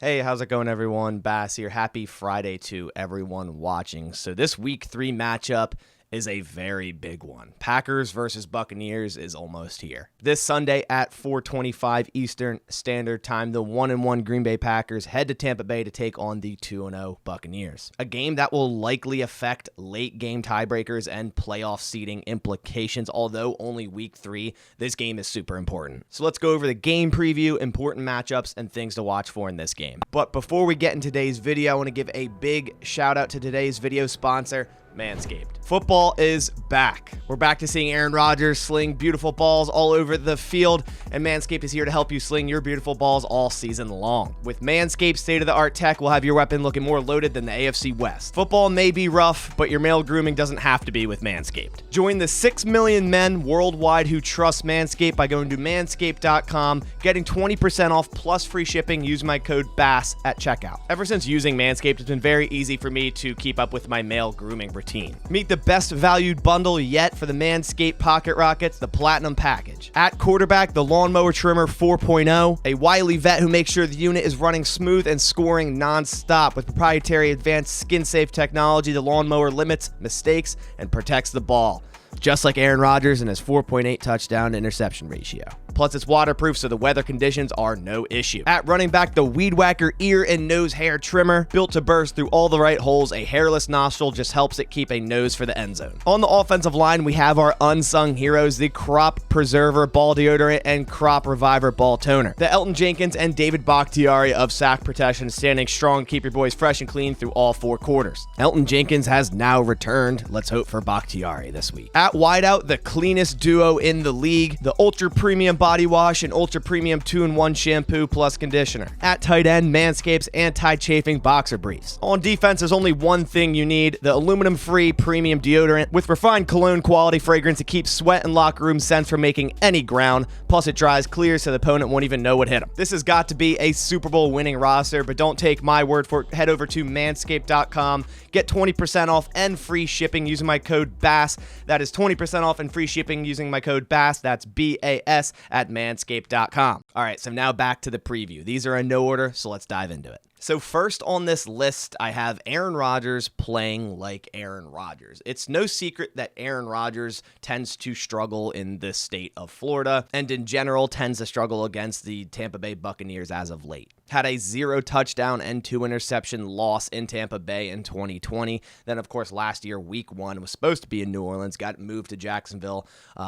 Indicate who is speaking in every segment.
Speaker 1: Hey, how's it going, everyone? Bass here. Happy Friday to everyone watching. So this week 3 matchup is a very big one. Packers versus Buccaneers is almost here. This Sunday at 4:25 Eastern Standard Time, the 1-1 Green Bay Packers head to Tampa Bay to take on the 2-0 Buccaneers. A game that will likely affect late game tiebreakers and playoff seeding implications, although only week 3, this game is super important. So let's go over the game preview, important matchups, and things to watch for in this game. But before we get in today's video, I want to give a big shout out to today's video sponsor, Manscaped. Football is back. We're back to seeing Aaron Rodgers sling beautiful balls all over the field, and Manscaped is here to help you sling your beautiful balls all season long. With Manscaped state-of-the-art tech, we'll have your weapon looking more loaded than the AFC West. Football may be rough, but your male grooming doesn't have to be with Manscaped. Join the 6 million men worldwide who trust Manscaped by going to manscaped.com, getting 20% off plus free shipping. Use my code BASS at checkout. Ever since using Manscaped, it's been very easy for me to keep up with my male grooming routine. Meet the best valued bundle yet for the Manscaped Pocket Rockets, the Platinum Package. At quarterback, the Lawnmower Trimmer 4.0, a wily vet who makes sure the unit is running smooth and scoring non-stop. With proprietary advanced skin-safe technology, the lawnmower limits mistakes and protects the ball, just like Aaron Rodgers and his 4.8 touchdown to interception ratio. Plus, it's waterproof, so the weather conditions are no issue. At running back, the Weed Whacker ear and nose hair trimmer, built to burst through all the right holes. A hairless nostril just helps it keep a nose for the end zone. On the offensive line, we have our unsung heroes, the Crop Preserver Ball Deodorant and Crop Reviver Ball Toner. The Elton Jenkins and David Bakhtiari of Sack Protection, standing strong, keep your boys fresh and clean through all 4 quarters. Elton Jenkins has now returned. Let's hope for Bakhtiari this week. At wideout, the cleanest duo in the league, the Ultra Premium Body Wash and Ultra Premium 2-in-1 Shampoo plus Conditioner. At tight end, Manscaped's Anti-Chafing Boxer Briefs. On defense, there's only one thing you need, the aluminum-free premium deodorant with refined cologne quality fragrance to keep sweat and locker room scents from making any ground. Plus, it dries clear so the opponent won't even know what hit him. This has got to be a Super Bowl winning roster, but don't take my word for it. Head over to manscaped.com. Get 20% off and free shipping using my code BASS. That is 20% off and free shipping using my code BASS. That's BAS at manscaped.com. All right, so now back to the preview. These are in no order, so let's dive into it. So first on this list, I have Aaron Rodgers playing like Aaron Rodgers. It's no secret that Aaron Rodgers tends to struggle in the state of Florida and in general tends to struggle against the Tampa Bay Buccaneers as of late. Had a 0 touchdown and 2 interception loss in Tampa Bay in 2020. Then, of course, last year, week 1 was supposed to be in New Orleans, got moved to Jacksonville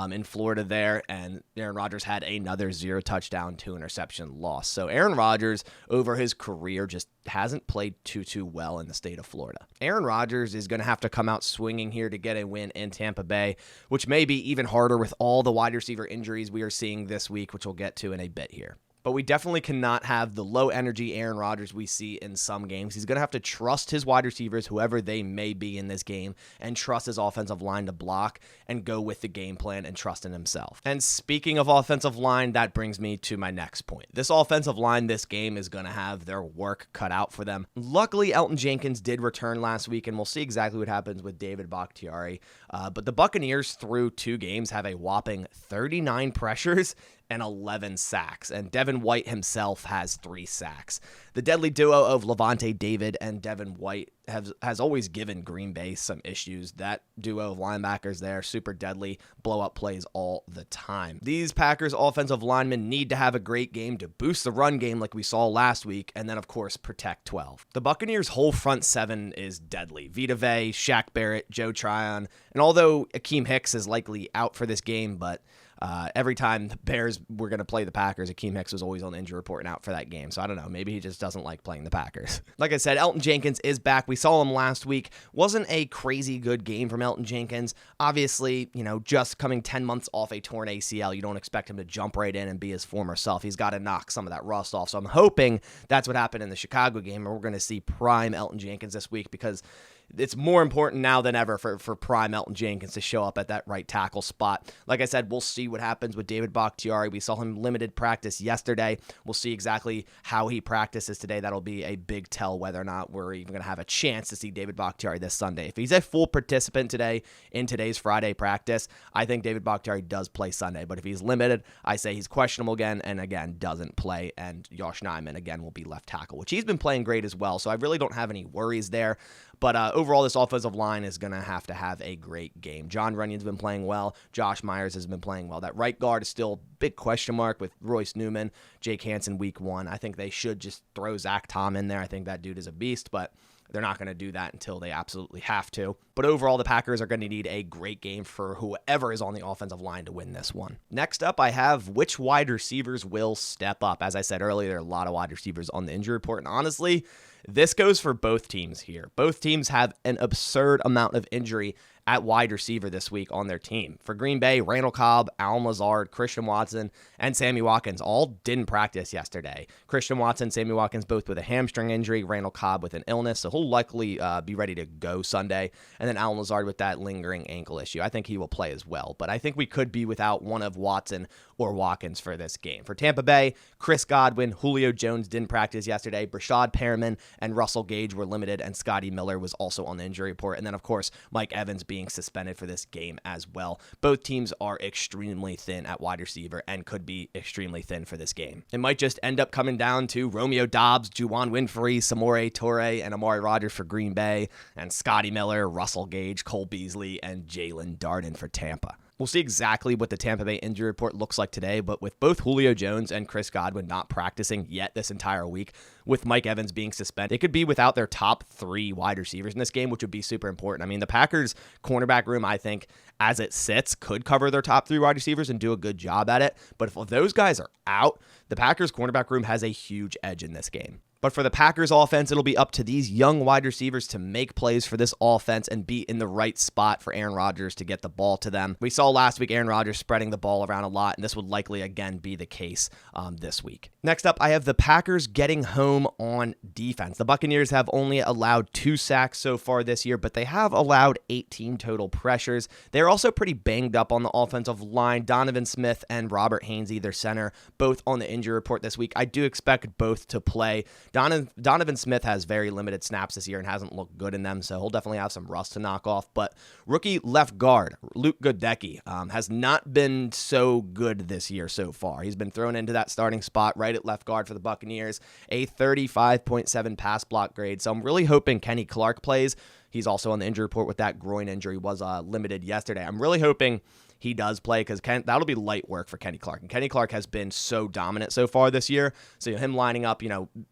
Speaker 1: in Florida there, and Aaron Rodgers had another 0 touchdown, 2 interception loss. So Aaron Rodgers, over his career, just hasn't played too well in the state of Florida. Aaron Rodgers is going to have to come out swinging here to get a win in Tampa Bay, which may be even harder with all the wide receiver injuries we are seeing this week, which we'll get to in a bit here. But we definitely cannot have the low-energy Aaron Rodgers we see in some games. He's going to have to trust his wide receivers, whoever they may be in this game, and trust his offensive line to block and go with the game plan and trust in himself. And speaking of offensive line, that brings me to my next point. This offensive line this game is going to have their work cut out for them. Luckily, Elton Jenkins did return last week, and we'll see exactly what happens with David Bakhtiari. But the Buccaneers, through 2 games, have a whopping 39 pressures and 11 sacks, and Devin White himself has 3 sacks. The deadly duo of Levante David and Devin White has always given Green Bay some issues. That duo of linebackers there, super deadly, blow-up plays all the time. These Packers offensive linemen need to have a great game to boost the run game like we saw last week, and then, of course, protect 12. The Buccaneers' whole front 7 is deadly. Vita Vea, Shaq Barrett, Joe Tryon, and although Akeem Hicks is likely out for this game, but every time the Bears were going to play the Packers, Akeem Hicks was always on the injury report and out for that game. So I don't know. Maybe he just doesn't like playing the Packers. Like I said, Elton Jenkins is back. We saw him last week. Wasn't a crazy good game from Elton Jenkins. Obviously, just coming 10 months off a torn ACL, you don't expect him to jump right in and be his former self. He's got to knock some of that rust off. So I'm hoping that's what happened in the Chicago game, and we're going to see prime Elton Jenkins this week because it's more important now than ever for prime Elton Jenkins to show up at that right tackle spot. Like I said, we'll see what happens with David Bakhtiari. We saw him limited practice yesterday. We'll see exactly how he practices today. That'll be a big tell whether or not we're even going to have a chance to see David Bakhtiari this Sunday. If he's a full participant today in today's Friday practice, I think David Bakhtiari does play Sunday. But if he's limited, I say he's questionable again, and again, doesn't play. And Josh Nijman, again, will be left tackle, which he's been playing great as well. So I really don't have any worries there. But overall, this offensive line is going to have a great game. John Runyon's been playing well. Josh Myers has been playing well. That right guard is still a big question mark with Royce Newman, Jake Hansen week 1. I think they should just throw Zach Tom in there. I think that dude is a beast, but they're not going to do that until they absolutely have to. But overall, the Packers are going to need a great game for whoever is on the offensive line to win this one. Next up, I have which wide receivers will step up. As I said earlier, there are a lot of wide receivers on the injury report, and honestly, this goes for both teams here. Both teams have an absurd amount of injury at wide receiver this week on their team. For Green Bay, Randall Cobb, Allen Lazard, Christian Watson, and Sammy Watkins all didn't practice yesterday. Christian Watson, Sammy Watkins both with a hamstring injury, Randall Cobb with an illness, so he'll likely be ready to go Sunday, and then Allen Lazard with that lingering ankle issue. I think he will play as well, but I think we could be without one of Watson or Watkins for this game. For Tampa Bay, Chris Godwin, Julio Jones didn't practice yesterday, Brashad Perriman and Russell Gage were limited, and Scotty Miller was also on the injury report, and then of course Mike Evans being suspended for this game as well. Both teams are extremely thin at wide receiver and could be extremely thin for this game. It might just end up coming down to Romeo Doubs, Juwan Winfrey, Samori Toure, and Amari Rodgers for Green Bay, and Scotty Miller, Russell Gage, Cole Beasley, and Jalen Darden for Tampa. We'll see exactly what the Tampa Bay injury report looks like today, but with both Julio Jones and Chris Godwin not practicing yet this entire week, with Mike Evans being suspended, they could be without their top 3 wide receivers in this game, which would be super important. I mean, the Packers' cornerback room, I think, as it sits, could cover their top 3 wide receivers and do a good job at it, but if those guys are out, the Packers' cornerback room has a huge edge in this game. But for the Packers offense, it'll be up to these young wide receivers to make plays for this offense and be in the right spot for Aaron Rodgers to get the ball to them. We saw last week Aaron Rodgers spreading the ball around a lot, and this would likely again be the case this week. Next up, I have the Packers getting home on defense. The Buccaneers have only allowed 2 sacks so far this year, but they have allowed 18 total pressures. They're also pretty banged up on the offensive line. Donovan Smith and Robert Hainsey, their center, both on the injury report this week. I do expect both to play. Donovan Smith has very limited snaps this year and hasn't looked good in them, so he'll definitely have some rust to knock off. But rookie left guard Luke Goedeke has not been so good this year so far. He's been thrown into that starting spot right at left guard for the Buccaneers, a 35.7 pass block grade. So I'm really hoping Kenny Clark plays. He's also on the injury report with that groin injury, was limited yesterday. I'm really hoping he does play because that'll be light work for Kenny Clark. And Kenny Clark has been so dominant so far this year. So him lining up,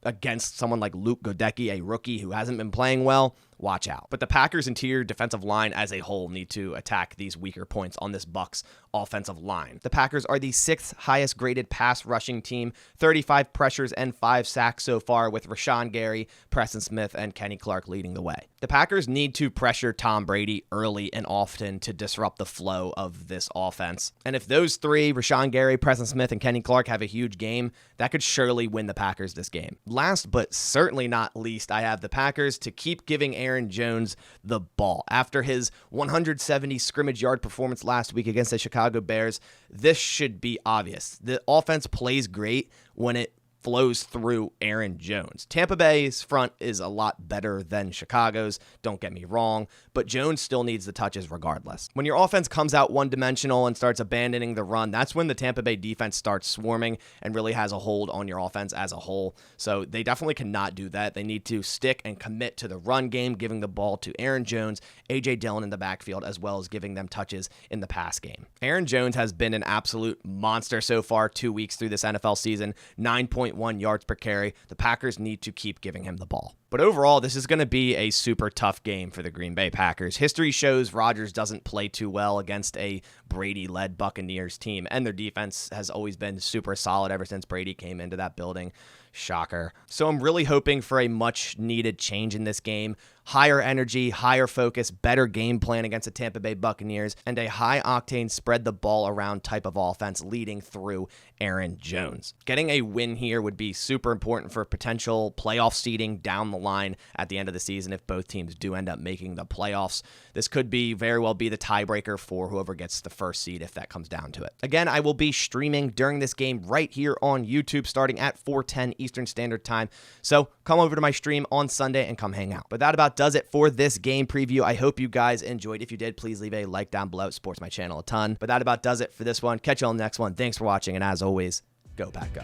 Speaker 1: against someone like Luke Goedeke, a rookie who hasn't been playing well, watch out. But the Packers' interior defensive line as a whole need to attack these weaker points on this Bucs offensive line. The Packers are the 6th highest graded pass rushing team, 35 pressures and 5 sacks so far, with Rashawn Gary, Preston Smith, and Kenny Clark leading the way. The Packers need to pressure Tom Brady early and often to disrupt the flow of this offense. And if those 3, Rashawn Gary, Preston Smith, and Kenny Clark, have a huge game, that could surely win the Packers this game. Last but certainly not least, I have the Packers to keep giving Aaron Jones the ball. After his 170 scrimmage yard performance last week against the Chicago Bears, this should be obvious. The offense plays great when it flows through Aaron Jones. Tampa Bay's front is a lot better than Chicago's, don't get me wrong, but Jones still needs the touches regardless. When your offense comes out one-dimensional and starts abandoning the run, that's when the Tampa Bay defense starts swarming and really has a hold on your offense as a whole. So they definitely cannot do that. They need to stick and commit to the run game, giving the ball to Aaron Jones, A.J. Dillon in the backfield, as well as giving them touches in the pass game. Aaron Jones has been an absolute monster so far 2 weeks through this NFL season, 9.1 yards per carry. The Packers need to keep giving him the ball. But overall, this is going to be a super tough game for the Green Bay Packers. History shows Rodgers doesn't play too well against a Brady-led Buccaneers team, and their defense has always been super solid ever since Brady came into that building. Shocker. So I'm really hoping for a much-needed change in this game. higher energy, higher focus, better game plan against the Tampa Bay Buccaneers, and a high-octane spread the ball around type of offense leading through Aaron Jones. Getting a win here would be super important for potential playoff seeding down the line at the end of the season if both teams do end up making the playoffs. This could very well be the tiebreaker for whoever gets the first seed if that comes down to it. Again, I will be streaming during this game right here on YouTube starting at 4:10 Eastern Standard Time. So come over to my stream on Sunday and come hang out. But that about does it for this game preview. I hope you guys enjoyed. If you did, please leave a like down below. It supports my channel a ton. But that about does it for this one. Catch you on the next one. Thanks for watching. And as always, go Pack Go.